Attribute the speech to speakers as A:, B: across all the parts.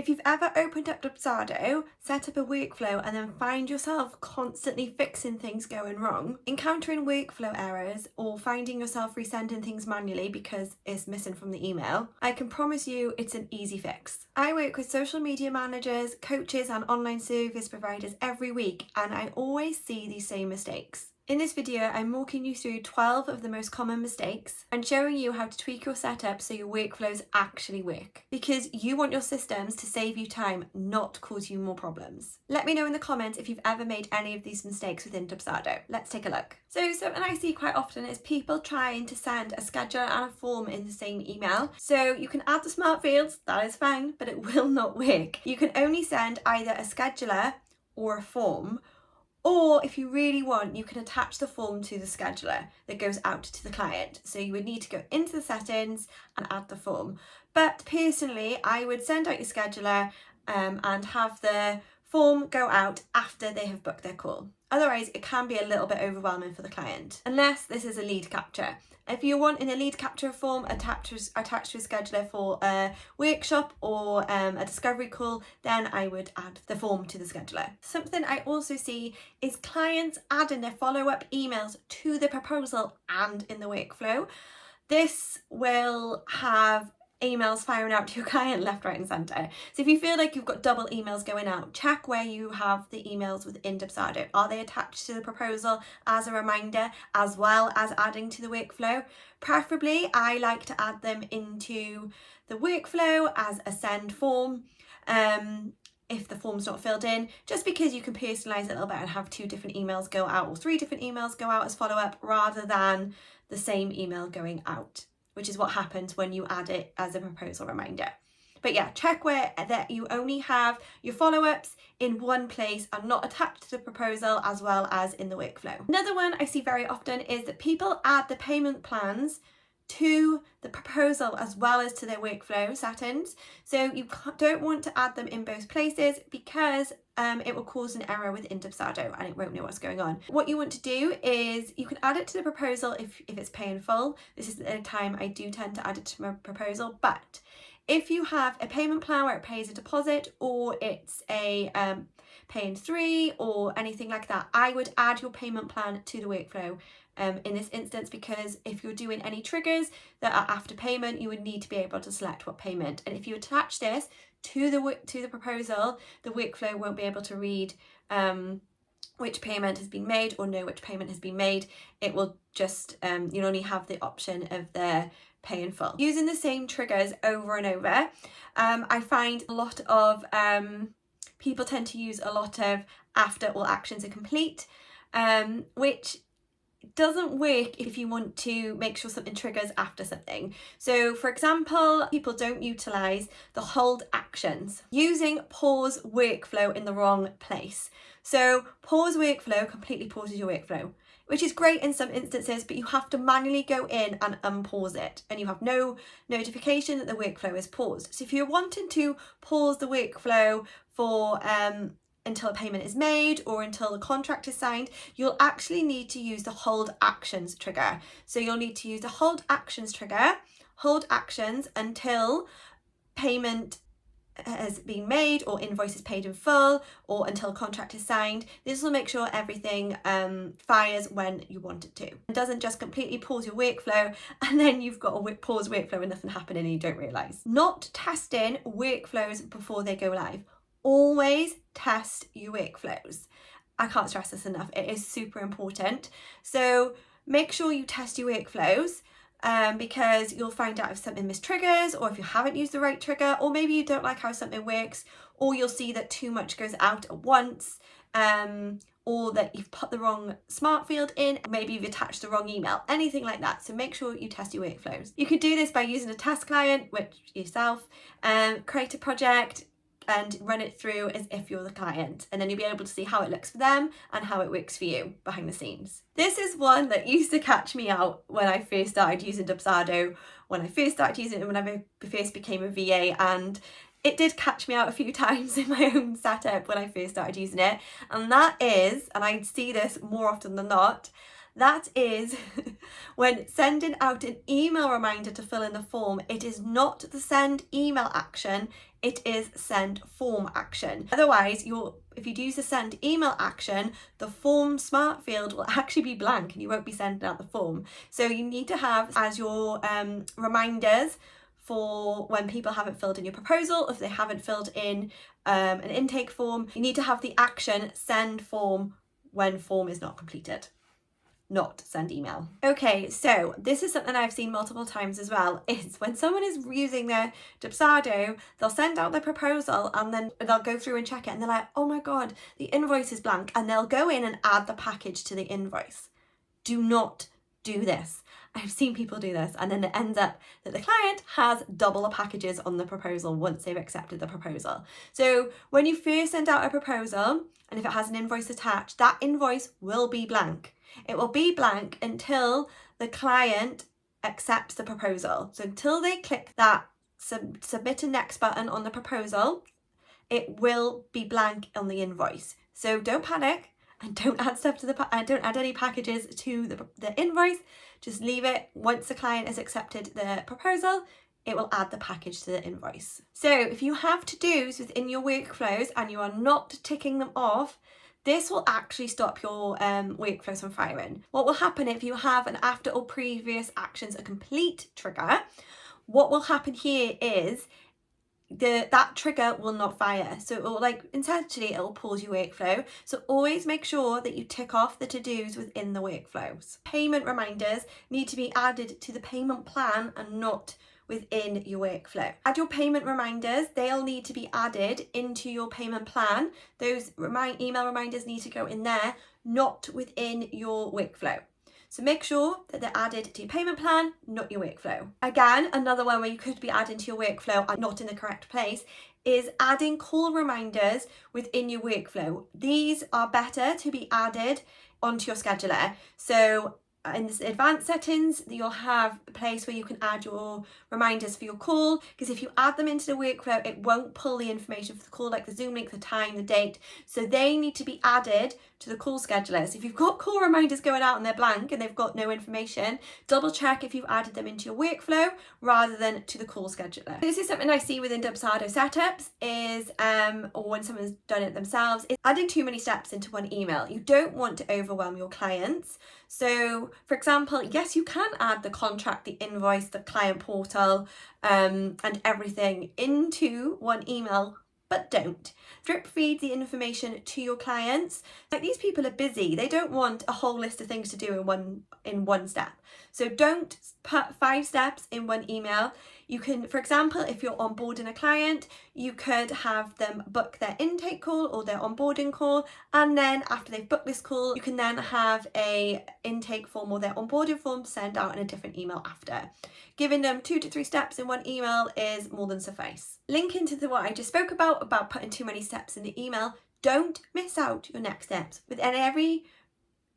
A: If you've ever opened up Dubsado, set up a workflow and then find yourself constantly fixing things going wrong, encountering workflow errors or finding yourself resending things manually because it's missing from the email, I can promise you it's an easy fix. I work with social media managers, coaches and online service providers every week, and I always see these same mistakes. In this video, I'm walking you through 12 of the most common mistakes and showing you how to tweak your setup so your workflows actually work. Because you want your systems to save you time, not cause you more problems. Let me know in the comments if you've ever made any of these mistakes within Dubsado. Let's take a look. So something I see quite often is people trying to send a schedule and a form in the same email. So you can add the smart fields, that is fine, but it will not work. You can only send either a scheduler or a form. Or if you really want, you can attach the form to the scheduler that goes out to the client. So you would need to go into the settings and add the form. But personally, I would send out your scheduler and have the form go out after they have booked their call. Otherwise, it can be a little bit overwhelming for the client, unless this is a lead capture. If you're wanting a lead capture form attached to a scheduler for a workshop or a discovery call, then I would add the form to the scheduler. Something I also see is clients adding their follow-up emails to the proposal and in the workflow. This will have emails firing out to your client left, right and centre. So if you feel like you've got double emails going out, check where you have the emails within Dubsado. Are they attached to the proposal as a reminder as well as adding to the workflow? Preferably, I like to add them into the workflow as a send form. If the form's not filled in, just because you can personalize it a little bit and have 2 different emails go out or 3 different emails go out as follow-up rather than the same email going out, which is what happens when you add it as a proposal reminder. But yeah, check where that you only have your follow-ups in one place and not attached to the proposal as well as in the workflow. Another one I see very often is that people add the payment plans to the proposal as well as to their workflow settings. So you don't want to add them in both places because it will cause an error within Dubsado and it won't know what's going on. What you want to do is you can add it to the proposal if it's pay in full. This is the time I do tend to add it to my proposal, but if you have a payment plan where it pays a deposit or it's a pay in 3 or anything like that, I would add your payment plan to the workflow in this instance, because if you're doing any triggers that are after payment, you would need to be able to select what payment. And if you attach this to the proposal, the workflow won't be able to read which payment has been made or know which payment has been made. It will just you'll only have the option of the pay in full. Using the same triggers over and over, I find a lot of people tend to use a lot of after all actions are complete, which doesn't work if you want to make sure something triggers after something. So for example, people don't utilize the hold actions using pause workflow in the wrong place. So pause workflow completely pauses your workflow, which is great in some instances, but you have to manually go in and unpause it and you have no notification that the workflow is paused. So if you're wanting to pause the workflow for until a payment is made or until the contract is signed, you'll actually need to use the hold actions trigger. So you'll need to use the hold actions trigger, hold actions until payment has been made or invoice is paid in full or until contract is signed. This will make sure everything fires when you want it to. It doesn't just completely pause your workflow and then you've got a pause workflow and nothing happening and you don't realise. Not testing workflows before they go live. Always test your workflows. I can't stress this enough. It is super important. So make sure you test your workflows because you'll find out if something mistriggers or if you haven't used the right trigger, or maybe you don't like how something works, or you'll see that too much goes out at once, or that you've put the wrong smart field in, maybe you've attached the wrong email, anything like that. So make sure you test your workflows. You could do this by using a test client, which yourself, create a project, and run it through as if you're the client, and then you'll be able to see how it looks for them and how it works for you behind the scenes. This is one that used to catch me out when I first started using Dubsado, when I first first became a VA, and it did catch me out a few times in my own setup when I first started using it, and that is, and I see this more often than not, that is when sending out an email reminder to fill in the form, it is not the send email action, it is send form action. Otherwise, if you use the send email action, the form smart field will actually be blank and you won't be sending out the form. So you need to have as your reminders for when people haven't filled in your proposal, if they haven't filled in an intake form, you need to have the action send form when form is not completed, not send email. Okay, so this is something I've seen multiple times as well, is when someone is using their Dubsado, they'll send out their proposal and then they'll go through and check it and they're like, oh my God, the invoice is blank, and they'll go in and add the package to the invoice. Do not do this. I've seen people do this, and then it ends up that the client has double the packages on the proposal once they've accepted the proposal. So when you first send out a proposal, and if it has an invoice attached, that invoice will be blank. It will be blank until the client accepts the proposal. So until they click that submit and next button on the proposal, it will be blank on the invoice. So don't panic. And don't add stuff to don't add any packages to the invoice. Just leave it. Once the client has accepted the proposal, it will add the package to the invoice. So if you have to-dos within your workflows and you are not ticking them off, this will actually stop your workflows from firing. What will happen if you have an after or previous actions a complete trigger? What will happen here is that trigger will not fire. So it will, essentially it will pause your workflow. So always make sure that you tick off the to-dos within the workflows. Payment reminders need to be added to the payment plan and not within your workflow. Add your payment reminders. They'll need to be added into your payment plan. Those email reminders need to go in there, not within your workflow. So make sure that they're added to your payment plan, not your workflow. Again, another one where you could be adding to your workflow and not in the correct place is adding call reminders within your workflow. These are better to be added onto your scheduler. So in the advanced settings, you'll have a place where you can add your reminders for your call, because if you add them into the workflow, it won't pull the information for the call, like the Zoom link, the time, the date. So they need to be added to the call scheduler. So if you've got call reminders going out and they're blank and they've got no information, double check if you've added them into your workflow rather than to the call scheduler. This is something I see within Dubsado setups is, or when someone's done it themselves, is adding too many steps into one email. You don't want to overwhelm your clients. So for example, yes, you can add the contract, the invoice, the client portal, and everything into one email, but don't. Drip feed the information to your clients. Like, these people are busy. They don't want a whole list of things to do in one step. So don't put 5 steps in one email. You can, for example, if you're onboarding a client, you could have them book their intake call or their onboarding call, and then after they've booked this call, you can then have a intake form or their onboarding form sent out in a different email after. Giving them 2 to 3 steps in one email is more than suffice. Linking to what I just spoke about putting too many steps in the email, don't miss out your next steps. With every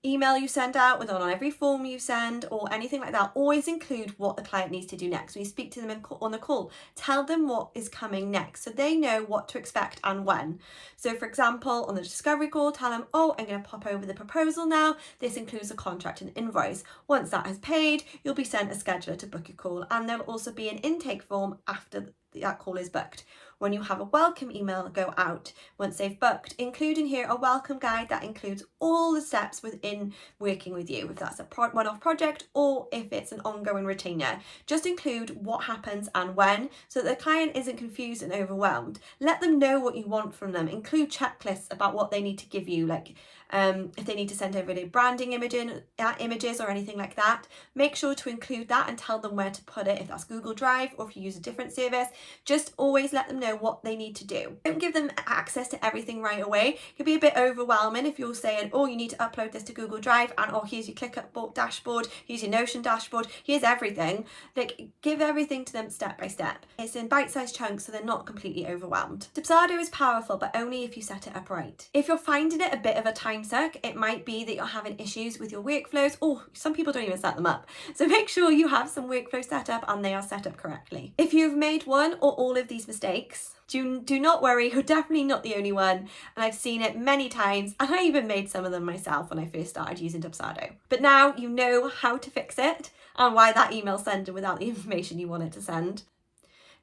A: email you send out, on every form you send or anything like that, always include what the client needs to do next. When you speak to them on the call, tell them what is coming next so they know what to expect and when. So for example, on the discovery call, tell them, oh, I'm going to pop over the proposal now. This includes a contract and invoice. Once that is paid, you'll be sent a scheduler to book your call, and there'll also be an intake form after that call is booked. When you have a welcome email go out once they've booked, include in here a welcome guide that includes all the steps within working with you, if that's a one-off project or if it's an ongoing retainer. Just include what happens and when, so that the client isn't confused and overwhelmed. Let them know what you want from them. Include checklists about what they need to give you, like if they need to send over any branding images or anything like that. Make sure to include that and tell them where to put it, if that's Google Drive or if you use a different service. Just always let them know what they need to do. Don't give them access to everything right away. It can be a bit overwhelming if you're saying, oh, you need to upload this to Google Drive, and oh, here's your ClickUp dashboard, here's your Notion dashboard, here's everything. Like, give everything to them step by step. It's in bite-sized chunks so they're not completely overwhelmed. Dubsado is powerful, but only if you set it up right. If you're finding it a bit of a time suck, it might be that you're having issues with your workflows, or some people don't even set them up. So make sure you have some workflows set up and they are set up correctly. If you've made one or all of these mistakes, do not worry, you're definitely not the only one, and I've seen it many times, and I even made some of them myself when I first started using Dubsado. But now you know how to fix it and why that email sending without the information you want it to send.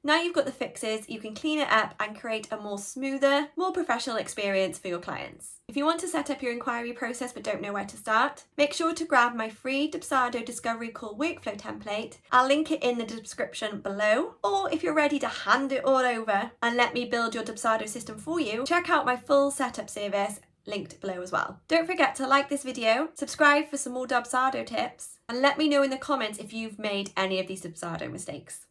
A: Now you've got the fixes, you can clean it up and create a more smoother, more professional experience for your clients. If you want to set up your inquiry process but don't know where to start, make sure to grab my free Dubsado Discovery Call Workflow template. I'll link it in the description below. Or if you're ready to hand it all over and let me build your Dubsado system for you, check out my full setup service linked below as well. Don't forget to like this video, subscribe for some more Dubsado tips, and let me know in the comments if you've made any of these Dubsado mistakes.